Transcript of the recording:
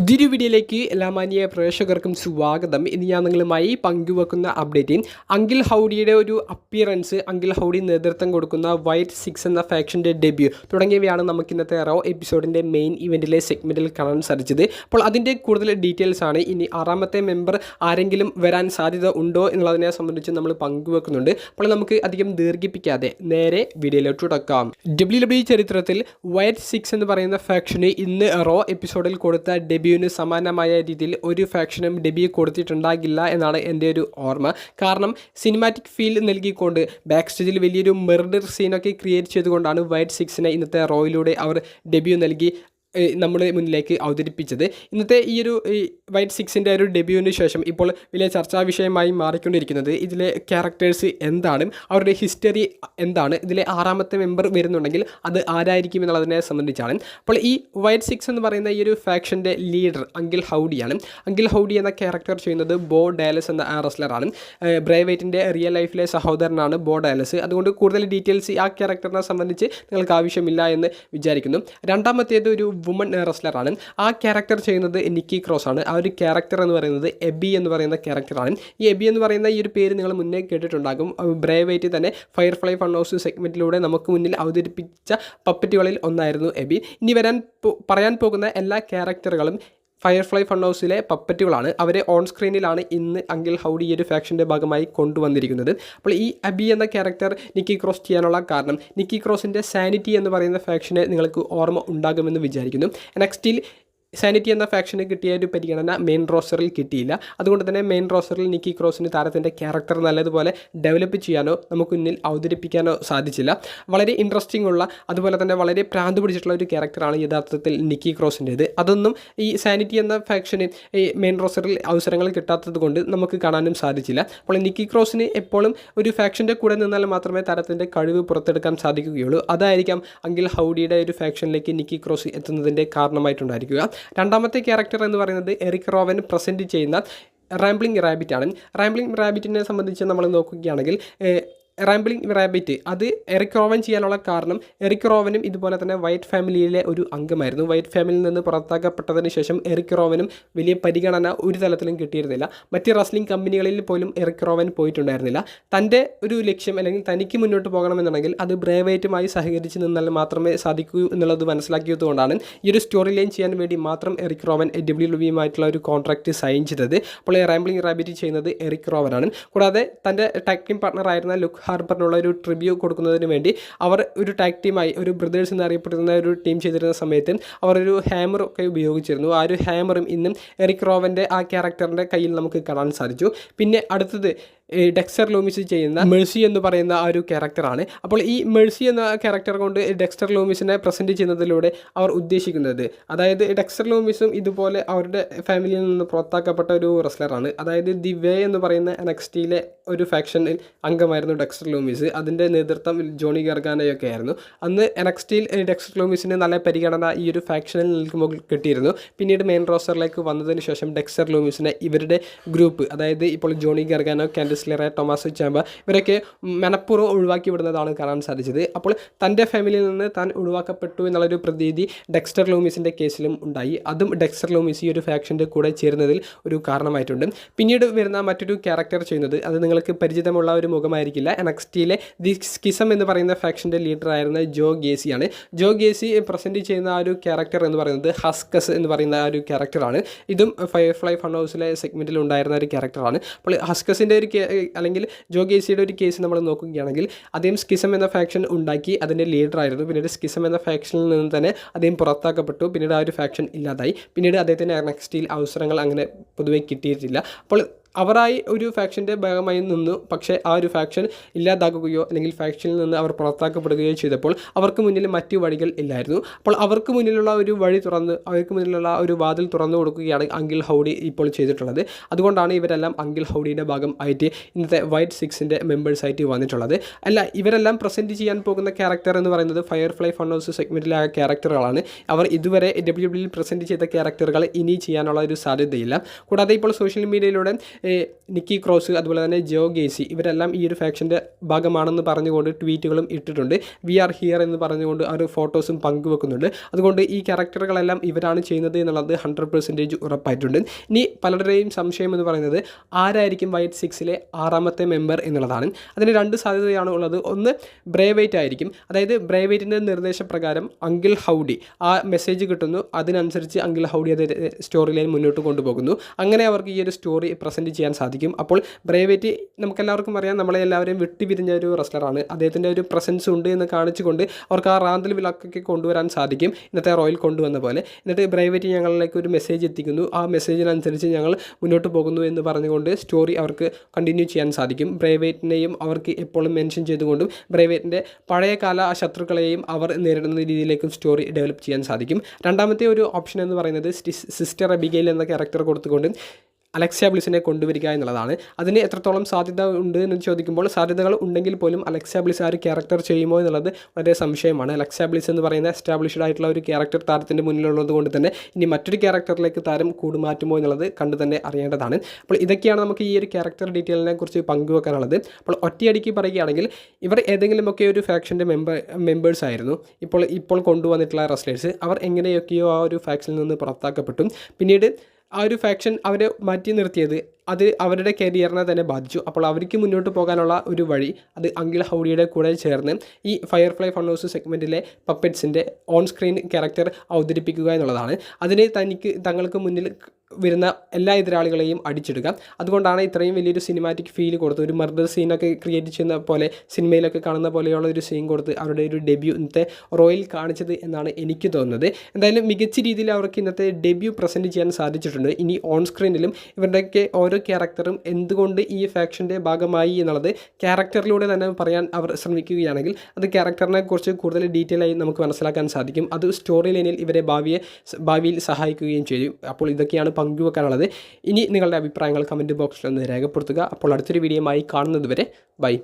പുതിയൊരു വീഡിയോയിലേക്ക് എല്ലാ മാന്യ പ്രേക്ഷകർക്കും സ്വാഗതം. ഇന്ന് ഞാൻ നിങ്ങളുമായി പങ്കുവെക്കുന്ന അപ്ഡേറ്റ് അങ്കിൾ ഹൗഡിയുടെ ഒരു അപ്പിയറൻസ്, അങ്കിൾ ഹൗഡി നേതൃത്വം കൊടുക്കുന്ന വൈറ്റ് 6 എന്ന ഫാക്ഷൻ്റെ ഡെബ്യൂ തുടങ്ങിയവയാണ് നമുക്ക് ഇന്നത്തെ റോ എപ്പിസോഡിൻ്റെ മെയിൻ ഇവൻറ്റിലെ സെഗ്മെൻറ്റിൽ കാണാൻ സാധിച്ചത്. അപ്പോൾ അതിൻ്റെ കൂടുതൽ ഡീറ്റെയിൽസ് ആണ് ഇനി ആറാമത്തെ മെമ്പർ ആരെങ്കിലും വരാൻ സാധ്യത ഉണ്ടോ എന്നുള്ളതിനെ സംബന്ധിച്ച് നമ്മൾ പങ്കുവെക്കുന്നുണ്ട്. അപ്പോൾ നമുക്ക് അധികം ദീർഘിപ്പിക്കാതെ നേരെ വീഡിയോയിലോട്ട് തുടക്കാം. WWE ചരിത്രത്തിൽ വൈറ്റ് 6 എന്ന് പറയുന്ന ഫാക്ഷന് ഇന്ന് റോ എപ്പിസോഡിൽ കൊടുത്ത ഡെബ്യൂവിന് സമാനമായ രീതിയിൽ ഒരു ഫാക്ഷനും ഡെബ്യൂ കൊടുത്തിട്ടുണ്ടാകില്ല എന്നാണ് എൻ്റെ ഒരു ഓർമ്മ. കാരണം സിനിമാറ്റിക് ഫീൽ നൽകിക്കൊണ്ട് ബാക്ക് സ്റ്റേജിൽ വലിയൊരു മെർഡർ സീനൊക്കെ ക്രിയേറ്റ് ചെയ്തുകൊണ്ടാണ് വൈറ്റ് 6നെ ഇന്നത്തെ റോയിലൂടെ അവർ ഡെബ്യൂ നൽകി നമ്മുടെ മുന്നിലേക്ക് അവതരിപ്പിച്ചത്. ഇന്നത്തെ ഈ ഒരു വൈറ്റ് 6ൻ്റെ ഒരു ഡെബ്യൂവിന് ശേഷം ഇപ്പോൾ വലിയ ചർച്ചാ വിഷയമായി മാറിക്കൊണ്ടിരിക്കുന്നത് ഇതിലെ ക്യാരക്ടേഴ്സ് എന്താണ്, അവരുടെ ഹിസ്റ്ററി എന്താണ്, ഇതിലെ ആറാമത്തെ മെമ്പർ വരുന്നുണ്ടെങ്കിൽ അത് ആരായിരിക്കും എന്നുള്ളതിനെ സംബന്ധിച്ചാണ്. അപ്പോൾ ഈ വൈറ്റ് 6 എന്ന് പറയുന്ന ഈ ഒരു ഫാക്ഷൻ്റെ ലീഡർ അങ്കിൾ ഹൗഡിയാണ്. അങ്കിൾ ഹൗഡി എന്ന ക്യാരക്ടർ ചെയ്യുന്നത് ബോ ഡാലസ് എന്ന റെസ്ലറാണ്. ബ്രേവൈറ്റിൻ്റെ റിയൽ ലൈഫിലെ സഹോദരനാണ് ബോ ഡാലസ്. അതുകൊണ്ട് കൂടുതൽ ഡീറ്റെയിൽസ് ആ ക്യാരക്ടറിനെ സംബന്ധിച്ച് നിങ്ങൾക്ക് ആവശ്യമില്ല എന്ന് വിചാരിക്കുന്നു. രണ്ടാമത്തേത് ഒരു വുമൺ റെസ്ലറാണ്. ആ ക്യാരക്ടർ ചെയ്യുന്നത് നിക്കി ക്രോസ് ആണ്. ആ ഒരു ക്യാരക്ടർ എന്ന് പറയുന്നത് എബി എന്ന് പറയുന്ന ക്യാരക്ടറാണ്. ഈ എബി എന്ന് പറയുന്ന ഈ ഒരു പേര് നിങ്ങൾ മുന്നേ കേട്ടിട്ടുണ്ടാകും. ബ്രേവൈറ്റ് തന്നെ ഫയർഫ്ലൈ ഫൺ ഹൗസ് സെഗ്മെൻറ്റിലൂടെ നമുക്ക് മുന്നിൽ അവതരിപ്പിച്ച പപ്പറ്റുകളിൽ ഒന്നായിരുന്നു എബി. ഇനി പറയാൻ പോകുന്ന എല്ലാ ക്യാരക്ടറുകളും ഫയർഫ്ലൈ ഫൺ ഹൗസിലെ പപ്പറ്റുകളാണ്. അവരെ ഓൺ സ്ക്രീനിലാണ് ഇന്ന് അങ്കിൾ ഹൗഡി ഈ ഒരു ഫാക്ഷൻ്റെ ഭാഗമായി കൊണ്ടുവന്നിരിക്കുന്നത്. അപ്പോൾ ഈ അബി എന്ന ക്യാരക്ടർ നിക്കി ക്രോസ് ചെയ്യാനുള്ള കാരണം നിക്കി ക്രോസിൻ്റെ സാനിറ്റി എന്ന് പറയുന്ന ഫാക്ഷനെ നിങ്ങൾക്ക് ഓർമ്മ ഉണ്ടാകുമെന്ന് വിചാരിക്കുന്നു. നെക്സ്റ്റിൽ സാനിറ്റി എന്ന ഫാക്ഷന് കിട്ടിയ ഒരു പരിഗണന മെയിൻ റോസ്റ്ററിൽ കിട്ടിയില്ല. അതുകൊണ്ട് തന്നെ മെയിൻ റോസ്റ്ററിൽ നിക്കി ക്രോസിന് താരത്തിൻ്റെ ക്യാരക്ടർ നല്ലതുപോലെ ഡെവലപ്പ് ചെയ്യാനോ നമുക്ക് മുന്നിൽ അവതരിപ്പിക്കാനോ സാധിച്ചില്ല. വളരെ ഇൻട്രസ്റ്റിംഗ് ഉള്ള അതുപോലെ തന്നെ വളരെ പ്രാന്ത് പിടിച്ചിട്ടുള്ള ഒരു ക്യാരക്ടറാണ് യഥാർത്ഥത്തിൽ നിക്കി ക്രോസിൻ്റേത്. അതൊന്നും ഈ സാനിറ്റി എന്ന ഫാക്ഷന് ഈ മെയിൻ റോസ്റ്ററിൽ അവസരങ്ങൾ കിട്ടാത്തത് കൊണ്ട് നമുക്ക് കാണാനും സാധിച്ചില്ല. അപ്പോൾ നിക്കി ക്രോസിന് എപ്പോഴും ഒരു ഫാക്ഷൻ്റെ കൂടെ നിന്നാൽ മാത്രമേ താരത്തിൻ്റെ കഴിവ് പുറത്തെടുക്കാൻ സാധിക്കുകയുള്ളൂ. അതായിരിക്കാം അങ്കിൾ ഹൗഡിയുടെ ഒരു ഫാക്ഷനിലേക്ക് നിക്കി ക്രോസ് എത്തുന്നതിൻ്റെ കാരണമായിട്ടുണ്ടായിരിക്കുക. രണ്ടാമത്തെ ക്യാരക്ടർ എന്ന് പറയുന്നത് എറിക് റോവൻ പ്രസൻറ്റ് ചെയ്യുന്ന റാംബ്ലിംഗ് റാബിറ്റ് ആണ്. റാംബ്ലിംഗ് റാബിറ്റിനെ സംബന്ധിച്ച് നമ്മൾ നോക്കുകയാണെങ്കിൽ റാംബ്ലിംഗ് റാബിറ്റ് അത് എറിക് റോവൻ ചെയ്യാനുള്ള കാരണം എറിക് റോവനും ഇതുപോലെ തന്നെ വൈറ്റ് ഫാമിലിയിലെ ഒരു അംഗമായിരുന്നു. വൈറ്റ് ഫാമിലിയിൽ നിന്ന് പുറത്താക്കപ്പെട്ടതിന് ശേഷം എറിക് റോവനും വലിയ പരിഗണന ഒരു തലത്തിലും കിട്ടിയിരുന്നില്ല. മറ്റ് റസ്ലിംഗ് കമ്പനികളിൽ പോലും എറിക് റോവൻ പോയിട്ടുണ്ടായിരുന്നില്ല. തൻ്റെ ഒരു ലക്ഷ്യം അല്ലെങ്കിൽ തനിക്ക് മുന്നോട്ട് പോകണമെന്നുണ്ടെങ്കിൽ അത് ബ്രേവൈറ്റുമായി സഹകരിച്ച് നിന്നാൽ മാത്രമേ സാധിക്കൂ എന്നുള്ളത് മനസ്സിലാക്കിയതുകൊണ്ടാണ് ഈ ഒരു സ്റ്റോറി ലൈൻ ചെയ്യാൻ വേണ്ടി മാത്രം എറിക് റോവൻ WWE ഒരു കോൺട്രാക്റ്റ് സൈൻ ചെയ്തത്. അപ്പോൾ റാംബ്ലിംഗ് റാബിറ്റ് ചെയ്യുന്നത് എറിക് റോവനാണ്. കൂടാതെ തൻ്റെ ടാഗ് ടീം പാർട്ണറായിരുന്ന ലുക്ക് ഹാർബറിനുള്ള ഒരു ട്രിബ്യൂ കൊടുക്കുന്നതിന് വേണ്ടി അവർ ഒരു ടാഗ് ടീമായി ഒരു ബ്രദേഴ്സ് എന്നറിയപ്പെടുന്ന ഒരു ടീം ചെയ്തിരുന്ന സമയത്ത് അവർ ഒരു ഹാമറൊക്കെ ഉപയോഗിച്ചിരുന്നു. ആ ഒരു ഹാമറും ഇന്നും എറിക് റോവൻ്റെ ആ ക്യാരക്ടറിൻ്റെ കയ്യിൽ നമുക്ക് കാണാൻ സാധിച്ചു. പിന്നെ അടുത്തത് ഡെക്സ്റ്റർ ലൂമിസ് ചെയ്യുന്ന മെഴ്സി എന്ന് പറയുന്ന ആ ഒരു ക്യാരക്ടറാണ്. അപ്പോൾ ഈ മെഴ്സി എന്ന ക്യാരക്ടർ കൊണ്ട് ഡെക്സ്റ്റർ ലൂമിസിനെ പ്രസൻറ്റ് ചെയ്യുന്നതിലൂടെ അവർ ഉദ്ദേശിക്കുന്നത്, അതായത് ഡെക്സ്റ്റർ ലൂമിസും ഇതുപോലെ അവരുടെ ഫാമിലിയിൽ നിന്ന് പുറത്താക്കപ്പെട്ട ഒരു റെസ്ലറാണ്. അതായത് ദി വേ എന്ന് പറയുന്ന NXTയിലെ ഒരു ഫാക്ഷനിൽ അംഗമായിരുന്നു ഡെക്സ്റ്റർ ലൂമിസ്. അതിൻ്റെ നേതൃത്വം ജോണി ഗർഗാനയൊക്കെ ആയിരുന്നു. അന്ന് NXTയിൽ ഡെക്സ്റ്റർ ലൂമിസിന് നല്ല പരിഗണന ഈ ഒരു ഫാക്ഷനിൽ നിൽക്കുമ്പോൾ കിട്ടിയിരുന്നു. പിന്നീട് മെയിൻ റോസ്റ്ററിലേക്ക് വന്നതിന് ശേഷം ഡെക്സ്റ്റർ ലൂമിസിനെ ഇവരുടെ ഗ്രൂപ്പ്, അതായത് ഇപ്പോൾ ജോണി ഗർഗാനോ, ടോമസ് ചാമ്പ ഇവരൊക്കെ മനഃപൂർവ്വം ഒഴിവാക്കി വിടുന്നതാണ് കാണാൻ സാധിച്ചത്. അപ്പോൾ തൻ്റെ ഫാമിലിയിൽ നിന്ന് താൻ ഒഴിവാക്കപ്പെട്ടു എന്നുള്ളൊരു പ്രതീതി ഡെക്സ്റ്റർ ലൂമിസിൻ്റെ കേസിലും ഉണ്ടായി. അതും ഡെക്സ്റ്റർ ലൂമിസ് ഈ ഒരു ഫാക്ഷൻ്റെ കൂടെ ചേരുന്നതിൽ ഒരു കാരണമായിട്ടുണ്ട്. പിന്നീട് വരുന്ന മറ്റൊരു ക്യാരക്ടർ ചെയ്യുന്നത്, അത് നിങ്ങൾക്ക് പരിചിതമുള്ള ഒരു മുഖമായിരിക്കില്ല, NXTയിലെ ദി സ്കിസം എന്ന് പറയുന്ന ഫാക്ഷൻ്റെ ലീഡറായിരുന്ന ജോ ഗേസിയാണ്. ജോ ഗേസി പ്രസൻറ്റ് ചെയ്യുന്ന ആ ഒരു ക്യാരക്ടർ എന്ന് പറയുന്നത് ഹസ്കസ് എന്ന് പറയുന്ന ആ ഒരു ക്യാരക്ടറാണ്. ഇതും ഫയർഫ്ലൈ ഫൺ ഹൗസിലെ സെഗ്മെൻറ്റിൽ ഉണ്ടായിരുന്ന ഒരു ക്യാരക്ടറാണ്. അപ്പോൾ ഹസ്കസിൻ്റെ ഒരു അല്ലെങ്കിൽ ജോ ഗേസിയുടെ ഒരു കേസ് നമ്മൾ നോക്കുകയാണെങ്കിൽ അദ്ദേഹം സ്കിസം എന്ന ഫാക്ഷൻ ഉണ്ടാക്കി അതിൻ്റെ ലീഡറായിരുന്നു. പിന്നീട് സ്കിസം എന്ന ഫാക്ഷനിൽ നിന്ന് തന്നെ അദ്ദേഹം പുറത്താക്കപ്പെട്ടു. പിന്നീട് ആ ഒരു ഫാക്ഷൻ ഇല്ലാതായി. പിന്നീട് അദ്ദേഹത്തിന് NXTയിൽ അവസരങ്ങൾ അങ്ങനെ പൊതുവെ കിട്ടിയിട്ടില്ല. അപ്പോൾ അവരായി ഒരു ഫാക്ഷൻ്റെ ഭാഗമായി നിന്നു. പക്ഷേ ആ ഒരു ഫാക്ഷൻ ഇല്ലാതാക്കുകയോ അല്ലെങ്കിൽ ഫാക്ഷനിൽ നിന്ന് അവർ പുറത്താക്കപ്പെടുകയോ ചെയ്തപ്പോൾ അവർക്ക് മുന്നിൽ മറ്റു വഴികൾ ഇല്ലായിരുന്നു. അപ്പോൾ അവർക്ക് മുന്നിലുള്ള ഒരു വഴി അവർക്ക് മുന്നിലുള്ള ഒരു വാതിൽ തുറന്നു കൊടുക്കുകയാണ് അങ്കിൾ ഹൗഡി ഇപ്പോൾ ചെയ്തിട്ടുള്ളത്. അതുകൊണ്ടാണ് ഇവരെല്ലാം അങ്കിൾ ഹൗഡിയുടെ ഭാഗം ആയിട്ട് ഇന്നത്തെ വൈറ്റ് 6ൻ്റെ മെമ്പേഴ്സായിട്ട് വന്നിട്ടുള്ളത്. അല്ല, ഇവരെല്ലാം പ്രസൻറ്റ് ചെയ്യാൻ പോകുന്ന ക്യാരക്ടർ എന്ന് പറയുന്നത് ഫയർഫ്ലൈ ഫൺ ഹൗസ് സെഗ്മെൻറ്റിലെ ക്യാരക്ടറുകളാണ്. അവർ ഇതുവരെ WWE പ്രസൻറ്റ് ചെയ്ത ക്യാരക്ടറുകൾ ഇനി ചെയ്യാനുള്ള ഒരു സാധ്യതയില്ല. കൂടാതെ ഇപ്പോൾ സോഷ്യൽ മീഡിയയിലൂടെ നിക്കി ക്രോസ് അതുപോലെ തന്നെ ജോ ഗേസി ഇവരെല്ലാം ഈ ഒരു ഫാക്ഷൻ്റെ ഭാഗമാണെന്ന് പറഞ്ഞുകൊണ്ട് ട്വീറ്റുകളും ഇട്ടിട്ടുണ്ട്. വി ആർ ഹിയർ എന്ന് പറഞ്ഞുകൊണ്ട് ആ ഒരു ഫോട്ടോസും പങ്കുവെക്കുന്നുണ്ട്. അതുകൊണ്ട് ഈ ക്യാരക്ടറുകളെല്ലാം ഇവരാണ് ചെയ്യുന്നത് എന്നുള്ളത് 100% ഉറപ്പായിട്ടുണ്ട്. ഇനി പലരുടെയും സംശയം എന്ന് പറയുന്നത് ആരായിരിക്കും വൈറ്റ് സിക്സിലെ 6ാമത്തെ മെമ്പർ എന്നുള്ളതാണ്. അതിന് 2 സാധ്യതയാണ് ഉള്ളത്. ഒന്ന് ബ്രേവൈറ്റ് ആയിരിക്കും. അതായത് ബ്രേവൈറ്റിൻ്റെ നിർദ്ദേശപ്രകാരം അങ്കിൾ ഹൗഡി ആ മെസ്സേജ് കിട്ടുന്നു, അതിനനുസരിച്ച് അങ്കിൾ ഹൗഡി അത് സ്റ്റോറി ലൈൻ മുന്നോട്ട് കൊണ്ടുപോകുന്നു. അങ്ങനെ അവർക്ക് ഈ ഒരു സ്റ്റോറി പ്രസൻറ്റ് ചെയ്യാൻ സാധിക്കും. അപ്പോൾ ബ്രേവൈറ്റ് നമുക്കെല്ലാവർക്കും അറിയാം, നമ്മളെ എല്ലാവരെയും വിട്ടുപിരിഞ്ഞ ഒരു റെസ്ലറാണ്. അദ്ദേഹത്തിൻ്റെ ഒരു പ്രസൻസ് ഉണ്ട് എന്ന് കാണിച്ചുകൊണ്ട് അവർക്ക് ആ റാന്തൽ വിളക്കൊക്കെ കൊണ്ടുവരാൻ സാധിക്കും, ഇന്നത്തെ റോയൽ കൊണ്ടുവന്ന പോലെ. എന്നിട്ട് ബ്രേവൈറ്റ് ഞങ്ങളിലേക്ക് ഒരു മെസ്സേജ് എത്തിക്കുന്നു, ആ മെസ്സേജിനനുസരിച്ച് ഞങ്ങൾ മുന്നോട്ട് പോകുന്നു എന്ന് പറഞ്ഞുകൊണ്ട് സ്റ്റോറി അവർക്ക് കണ്ടിന്യൂ ചെയ്യാൻ സാധിക്കും. ബ്രേവൈറ്റിനെയും അവർക്ക് എപ്പോഴും മെൻഷൻ ചെയ്തുകൊണ്ടും ബ്രേവൈറ്റിൻ്റെ പഴയകാല ശത്രുക്കളെയും അവർ നേരിടുന്ന രീതിയിലേക്കും സ്റ്റോറി ഡെവലപ്പ് ചെയ്യാൻ സാധിക്കും. രണ്ടാമത്തെ ഒരു ഓപ്ഷൻ എന്ന് പറയുന്നത് സിസ്റ്റർ അബിഗെയിൽ എന്ന ക്യാരക്ടർ കൊടുത്തുകൊണ്ട് അലക്സിയ ബ്ലിസിനെ കൊണ്ടുവരിക എന്നുള്ളതാണ്. അതിന് എത്രത്തോളം സാധ്യത ഉണ്ട് എന്ന് ചോദിക്കുമ്പോൾ സാധ്യതകൾ ഉണ്ടെങ്കിൽ പോലും അലക്സിയ ബ്ലിസ് ആ ഒരു ക്യാരക്ടർ ചെയ്യുമോ എന്നുള്ളത് വളരെ സംശയമാണ്. അലക്സിയ ബ്ലിസ് എന്ന് പറയുന്ന എസ്റ്റാബ്ലിഷ്ഡ് ആയിട്ടുള്ള ഒരു ക്യാരക്ടർ താരത്തിൻ്റെ മുന്നിലുള്ളത് കൊണ്ട് തന്നെ ഇനി മറ്റൊരു ക്യാരക്ടറിലേക്ക് താരം കൂടുമാറ്റുമോ എന്നുള്ളത് കണ്ടു തന്നെ അറിയേണ്ടതാണ്. അപ്പോൾ ഇതൊക്കെയാണ് നമുക്ക് ഈ ഒരു ക്യാരക്ടർ ഡീറ്റെയിലിനെ കുറിച്ച് പങ്കുവെക്കാനുള്ളത്. അപ്പോൾ ഒറ്റയടിക്ക് പറയുകയാണെങ്കിൽ ഇവർ ഏതെങ്കിലുമൊക്കെ ഒരു ഫാക്ഷൻ്റെ മെമ്പേഴ്സ് ആയിരുന്നു. ഇപ്പോൾ കൊണ്ടുവന്നിട്ടുള്ള റെസ്ലേഴ്സ് അവർ എങ്ങനെയൊക്കെയോ ആ ഒരു ഫാക്ഷനിൽ നിന്ന് പുറത്താക്കപ്പെട്ടു. പിന്നീട് ആ ഒരു ഫാക്ഷൻ അവരെ മാറ്റി നിർത്തിയത് അത് അവരുടെ കരിയറിനെ തന്നെ ബാധിച്ചു. അപ്പോൾ അവർക്ക് മുന്നോട്ട് പോകാനുള്ള ഒരു വഴി അത് അങ്കിൾ ഹൗഡിയുടെ കൂടെ ചേർന്ന് ഈ ഫയർഫ്ലൈ ഫൺ ഹൗസ് സെഗ്മെൻറ്റിലെ പപ്പറ്റ്സിൻ്റെ ഓൺ സ്ക്രീൻ ക്യാരക്ടർ അവതരിപ്പിക്കുക എന്നുള്ളതാണ്. അതിന് തങ്ങൾക്ക് മുന്നിൽ വരുന്ന എല്ലാ എതിരാളികളെയും അടിച്ചിടുക. അതുകൊണ്ടാണ് ഇത്രയും വലിയൊരു സിനിമാറ്റിക് ഫീൽ കൊടുത്ത് ഒരു മർഡർ സീനൊക്കെ ക്രിയേറ്റ് ചെയ്യുന്ന പോലെ സിനിമയിലൊക്കെ കാണുന്ന പോലെയുള്ള ഒരു സീൻ കൊടുത്ത് അവരുടെ ഒരു ഡെബ്യൂ ഇന്നത്തെ റോയിൽ കാണിച്ചത് എന്നാണ് എനിക്ക് തോന്നുന്നത്. എന്തായാലും മികച്ച രീതിയിൽ അവർക്ക് ഇന്നത്തെ ഡെബ്യൂ പ്രസൻറ്റ് ചെയ്യാൻ സാധിച്ചിട്ടുണ്ട്. ഇനി ഓൺ സ്ക്രീനിലും ഇവരുടെയൊക്കെ ഓരോ ക്യാരക്ടറും എന്തുകൊണ്ട് ഈ ഫാക്ഷൻ്റെ ഭാഗമായി എന്നുള്ളത് ക്യാരക്ടറിലൂടെ തന്നെ പറയാൻ അവർ ശ്രമിക്കുകയാണെങ്കിൽ അത് ക്യാരക്ടറിനെ കുറിച്ച് കൂടുതൽ ഡീറ്റെയിൽ ആയി നമുക്ക് മനസ്സിലാക്കാൻ സാധിക്കും. അത് സ്റ്റോറി ലൈനിൽ ഇവരെ ഭാവിയിൽ സഹായിക്കുകയും ചെയ്യും. അപ്പോൾ ഇതൊക്കെയാണ് പങ്കുവെക്കാനുള്ളത്. ഇനി നിങ്ങളുടെ അഭിപ്രായങ്ങൾ കമൻറ്റ് ബോക്സിൽ ഒന്ന് രേഖപ്പെടുത്തുക. അപ്പോൾ അടുത്തൊരു വീഡിയോയുമായി കാണുന്നത് വരെ ബൈ.